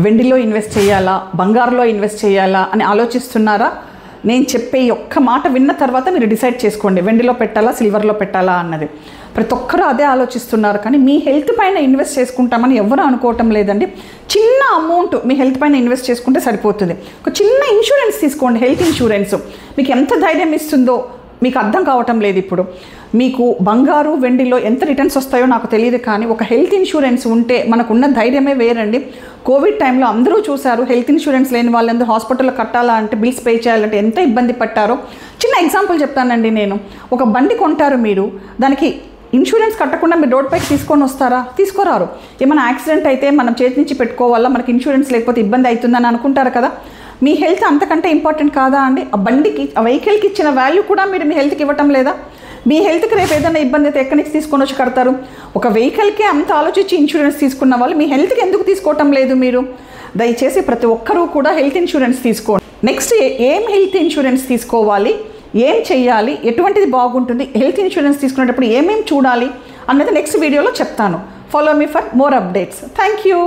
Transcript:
వెండిలో invest చేయాలా, బంగారులో invest చేయాలా అని ఆలోచిస్తున్నారా? నేను చెప్పే ఒక్క మాట విన్న తర్వాత మీరు డిసైడ్ చేసుకోండి, వెండిలో పెట్టాలా సిల్వర్లో పెట్టాలా అన్నది. ప్రతి ఒక్కరూ అదే ఆలోచిస్తున్నారు, కానీ మీ హెల్త్ పైన ఇన్వెస్ట్ చేసుకుంటామని ఎవరు అనుకోవటం లేదండి. చిన్న అమౌంట్ మీ హెల్త్ పైన ఇన్వెస్ట్ చేసుకుంటే సరిపోతుంది. ఒక చిన్న ఇన్సూరెన్స్ తీసుకోండి, హెల్త్ ఇన్సూరెన్స్. మీకు ఎంత ధైర్యం ఇస్తుందో మీకు అర్థం కావటం లేదు. ఇప్పుడు మీకు బంగారు వెండిలో ఎంత రిటర్న్స్ వస్తాయో నాకు తెలియదు, కానీ ఒక హెల్త్ ఇన్సూరెన్స్ ఉంటే మనకున్న ధైర్యమే వేరండి. కోవిడ్ టైంలో అందరూ చూశారు, హెల్త్ ఇన్సూరెన్స్ లేని వాళ్ళందరూ హాస్పిటల్లో కట్టాలా అంటే, బిల్స్ పే చేయాలంటే ఎంత ఇబ్బంది పట్టారో. చిన్న ఎగ్జాంపుల్ చెప్తానండి. నేను ఒక బండి కొంటారు, మీరు దానికి ఇన్సూరెన్స్ కట్టకుండా మీరు రోడ్ పైకి తీసుకొని వస్తారా? తీసుకురారు. ఏమైనా యాక్సిడెంట్ అయితే మనం చేతి నుంచి పెట్టుకోవాలా, మనకి ఇన్సూరెన్స్ లేకపోతే ఇబ్బంది అవుతుందని అనుకుంటారు కదా. మీ హెల్త్ అంతకంటే ఇంపార్టెంట్ కాదా అండి? ఆ బండికి, ఆ వెహికల్కి ఇచ్చిన వాల్యూ కూడా మీరు మీ హెల్త్కి ఇవ్వటం లేదా? మీ హెల్త్కి రేపు ఏదైనా ఇబ్బంది అయితే ఎక్కడి నుంచి తీసుకొని వచ్చి కడతారు? ఒక వెహికల్కే అంత ఆలోచించి ఇన్సూరెన్స్ తీసుకున్న వాళ్ళు మీ హెల్త్కి ఎందుకు తీసుకోవటం లేదు మీరు? దయచేసి ప్రతి ఒక్కరూ కూడా హెల్త్ ఇన్సూరెన్స్ తీసుకోండి. నెక్స్ట్ ఏం హెల్త్ ఇన్సూరెన్స్ తీసుకోవాలి, ఏం చేయాలి, ఎటువంటిది బాగుంటుంది, హెల్త్ ఇన్సూరెన్స్ తీసుకునేటప్పుడు ఏమేమి చూడాలి అన్నది నెక్స్ట్ వీడియోలో చెప్తాను. Follow me for more updates. Thank you.